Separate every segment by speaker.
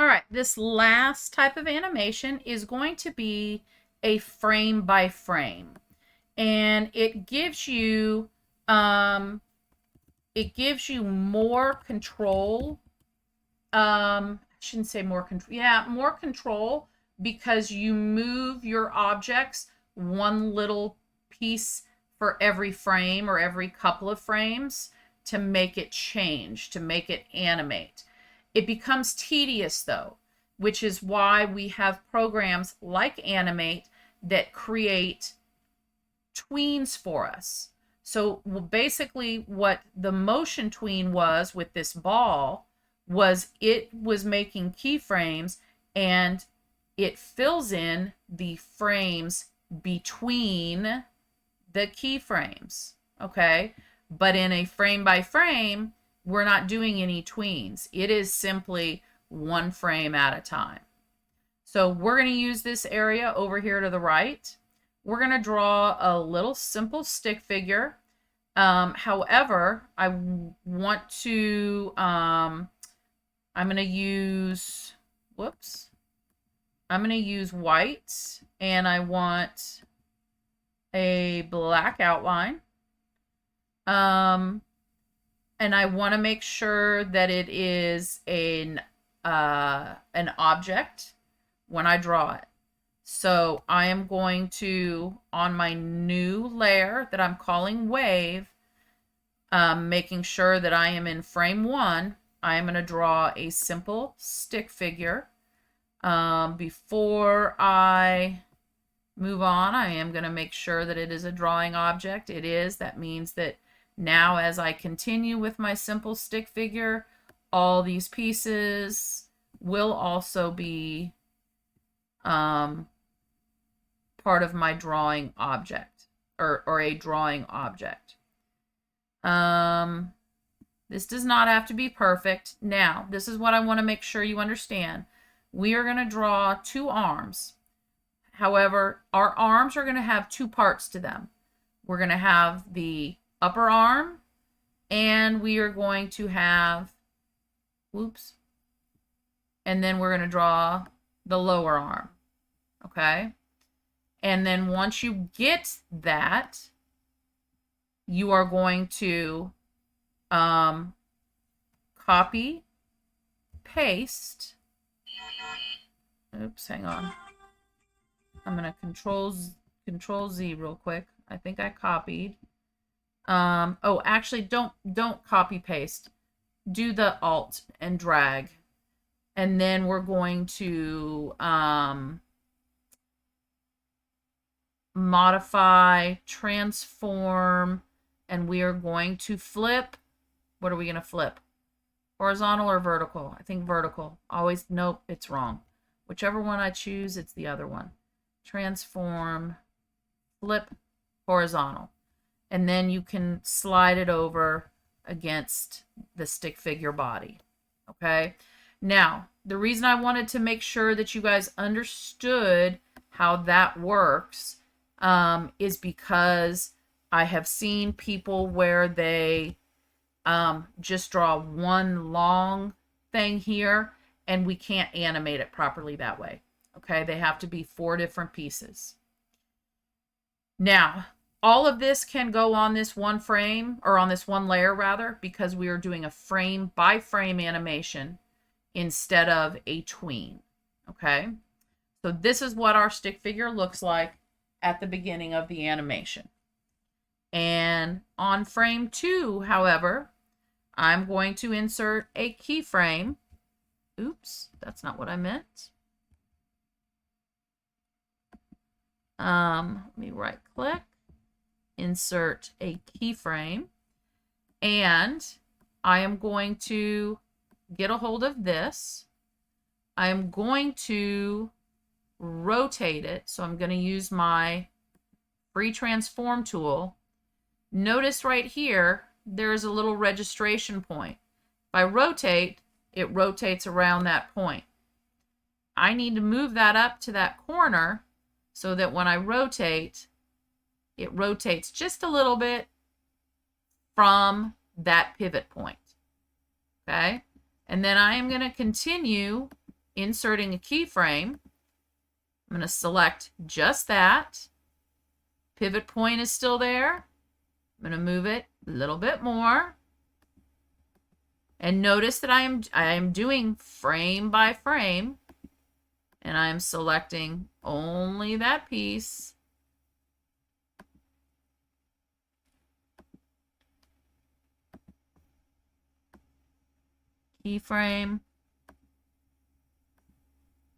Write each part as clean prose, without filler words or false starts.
Speaker 1: All right, this last type of animation is going to be a frame by frame. And um it gives you more control. I shouldn't say more control. Yeah, more control because you move your objects one little piece for every frame or every couple of frames to make it change, to make it animate. It becomes tedious though, which is why we have programs like Animate that create tweens for us. So basically, what the motion tween was with this ball was it was making keyframes and it fills in the frames between the keyframes. Okay. But in a frame by frame, we're not doing any tweens. It is simply one frame at a time. So we're going to use this area over here to the right. We're going to draw a little simple stick figure. However, I want to, I'm going to use, whoops, I'm going to use white, and I want a black outline. And I want to make sure that it is an object when I draw it. So I am going to, on my new layer that I'm calling wave, making sure that I am in frame 1, I am going to draw a simple stick figure. Before I move on, I am going to make sure that it is a drawing object. It is. That means that now as I continue with my simple stick figure, all these pieces will also be part of my drawing object or a drawing object. This does not have to be perfect. Now, this is what I want to make sure you understand. We are going to draw 2 arms. However, our arms are going to have 2 parts to them. We're going to have the upper arm, and we are going to have, whoops, and then we're going to draw the lower arm. Okay? And then once you get that, you are going to copy, paste. Oops, hang on. I'm going to control Z real quick. I think I copied. Oh, actually, don't copy paste. Do the Alt and drag. And then we're going to modify, transform, and we are going to flip. What are we going to flip? Horizontal or vertical? I think vertical. Always, nope, it's wrong. Whichever one I choose, it's the other one. Transform, flip, horizontal. And then you can slide it over against the stick figure body. Okay? Now, the reason I wanted to make sure that you guys understood how that works is because I have seen people where they just draw one long thing here and we can't animate it properly that way. Okay, they have to be 4 different pieces. Now, all of this can go on this one frame, or on this one layer rather, because we are doing a frame by frame animation instead of a tween. Okay, so this is what our stick figure looks like at the beginning of the animation. And on frame 2, however, I'm going to insert a keyframe. Oops, that's not what I meant. Let me right click, insert a keyframe, and I am going to get a hold of this. I am going to rotate it. So I'm going to use my free transform tool. Notice right here, there's a little registration point. If I rotate, it rotates around that point. I need to move that up to that corner so that when I rotate, it rotates just a little bit from that pivot point. Okay? And then I am going to continue inserting a keyframe. I'm going to select just that. Pivot point is still there. I'm going to move it a little bit more. And notice that I am doing frame by frame. And I'm selecting only that piece. Keyframe.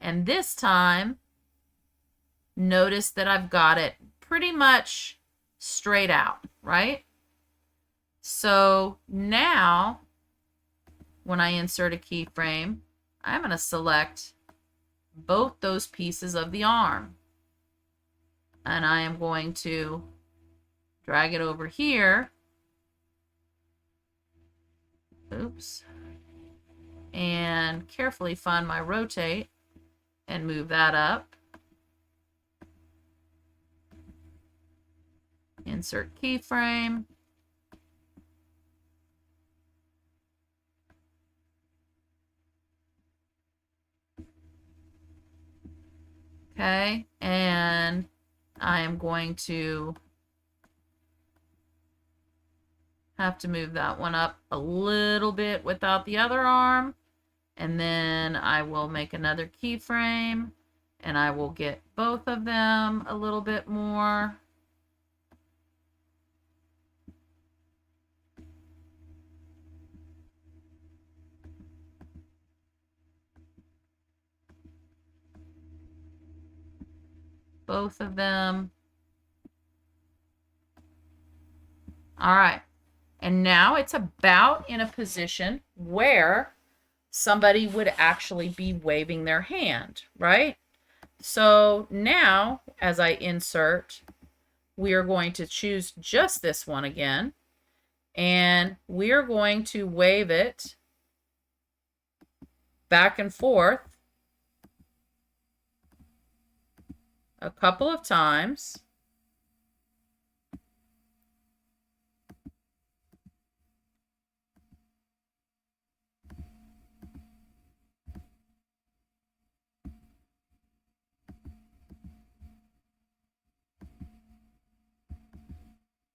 Speaker 1: And this time, notice that I've got it pretty much straight out, right? So now, when I insert a keyframe, I'm going to select both those pieces of the arm. And I am going to drag it over here. Oops. And carefully find my rotate and move that up. Insert keyframe. Okay, and I am going to have to move that one up a little bit without the other arm. And then I will make another keyframe and I will get both of them a little bit more. Both of them. All right. And now it's about in a position where somebody would actually be waving their hand, right? So now, as I insert, we are going to choose just this one again, and we are going to wave it back and forth a couple of times.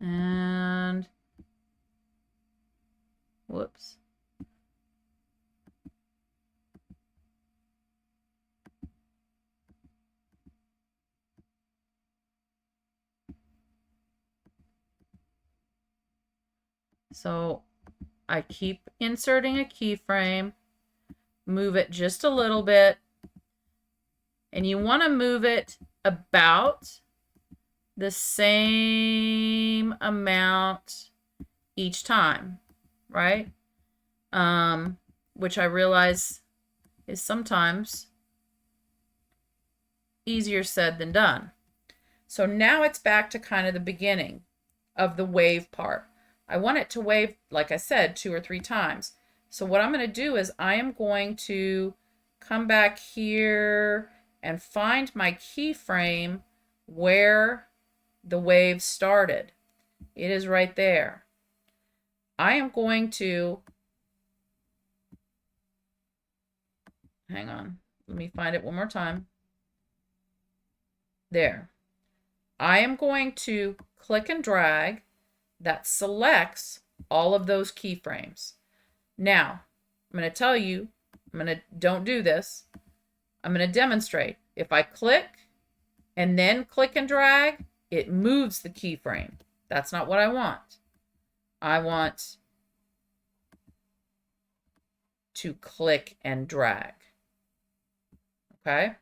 Speaker 1: And whoops. So I keep inserting a keyframe, move it just a little bit, and you want to move it about the same amount each time, right? Which I realize is sometimes easier said than done. So now it's back to kind of the beginning of the wave part. I want it to wave, like I said, 2 or 3 times. So what I'm going to do is I am going to come back here and find my keyframe where the wave started. It is right there. I am going to, hang on, let me find it one more time. There. I am going to click and drag. That selects all of those keyframes. Now, I'm going to tell you, don't do this. I'm going to demonstrate. If I click and then click and drag, it moves the keyframe. That's not what I want. I want to click and drag. Okay?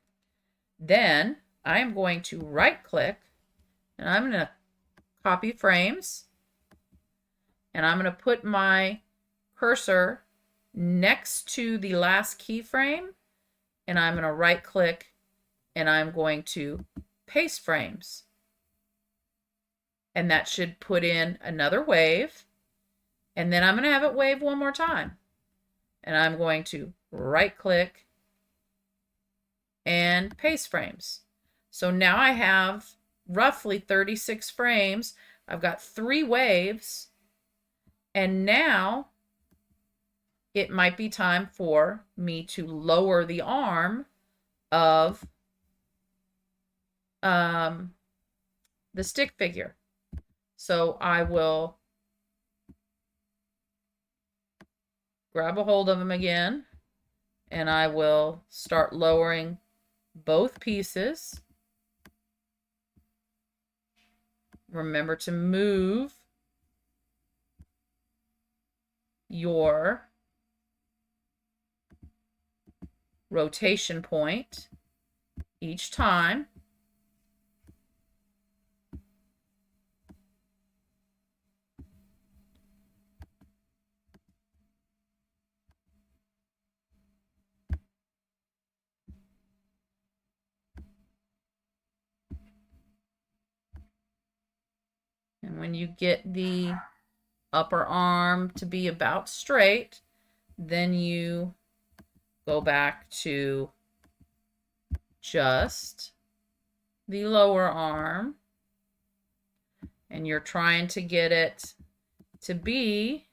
Speaker 1: Then I am going to right click and I'm going to copy frames. And I'm going to put my cursor next to the last keyframe. And I'm going to right click and I'm going to paste frames. And that should put in another wave. And then I'm going to have it wave one more time. And I'm going to right click and paste frames. So now I have roughly 36 frames. I've got 3 waves. And now it might be time for me to lower the arm of the stick figure. So I will grab a hold of him again, and I will start lowering both pieces. Remember to move your rotation point each time. And when you get the upper arm to be about straight, then you go back to just the lower arm, and you're trying to get it to be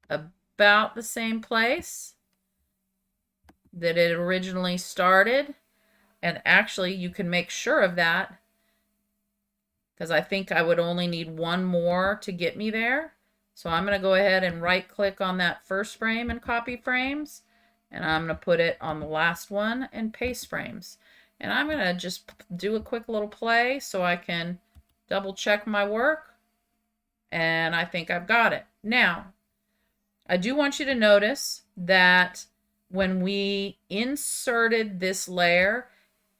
Speaker 1: about the same place that it originally started. And actually, you can make sure of that, because I think I would only need one more to get me there. So I'm going to go ahead and right click on that first frame and copy frames, and I'm going to put it on the last one and paste frames. And I'm going to just do a quick little play so I can double check my work, and I think I've got it. Now, I do want you to notice that when we inserted this layer,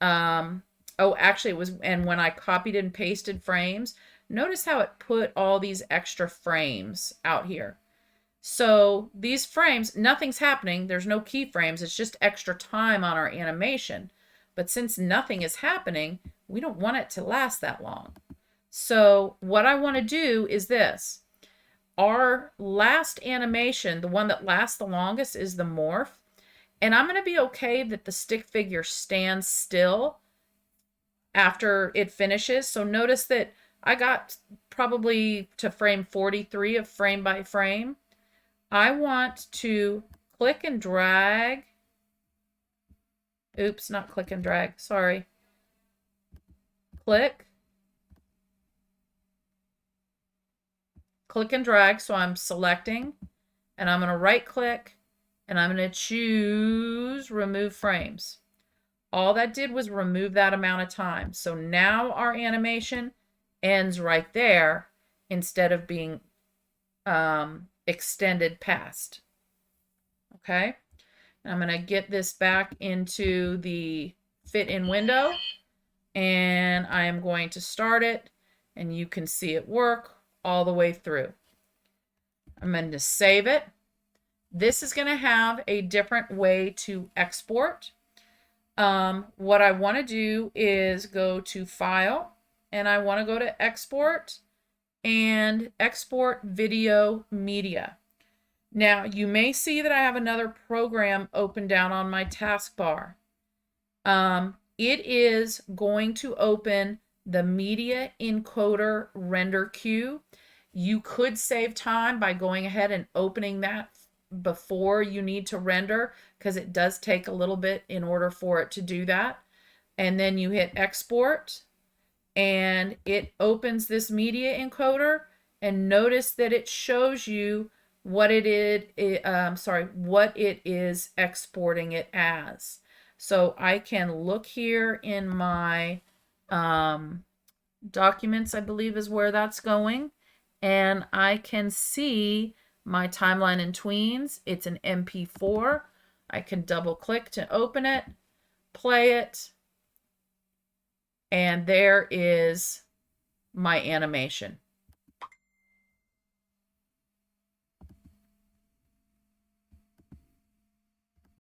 Speaker 1: oh, actually it was, and when I copied and pasted frames, notice how it put all these extra frames out here. So these frames, nothing's happening. There's no keyframes. It's just extra time on our animation. But since nothing is happening, we don't want it to last that long. So what I want to do is this. Our last animation, the one that lasts the longest, is the morph. And I'm going to be okay that the stick figure stands still after it finishes. So notice that I got probably to frame 43 of frame by frame. I want to click and drag. Oops, not click and drag. Sorry. Click and drag. So I'm selecting, and I'm going to right click, and I'm going to choose remove frames. All that did was remove that amount of time. So now our animation ends right there instead of being extended past. Okay. I'm going to get this back into the fit in window, and I am going to start it, and you can see it work all the way through. I'm going to save it. This is going to have a different way to export. What I want to do is go to File, and I want to go to Export and Export Video Media. Now, you may see that I have another program open down on my taskbar. It is going to open the Media Encoder Render Queue. You could save time by going ahead and opening that before you need to render, because it does take a little bit in order for it to do that. And then you hit export, and it opens this media encoder, and notice that it shows you what it is exporting it as. So I can look here in my documents, I believe is where that's going, and I can see my timeline and tweens. It's an MP4. I can double click to open it, play it, and there is my animation.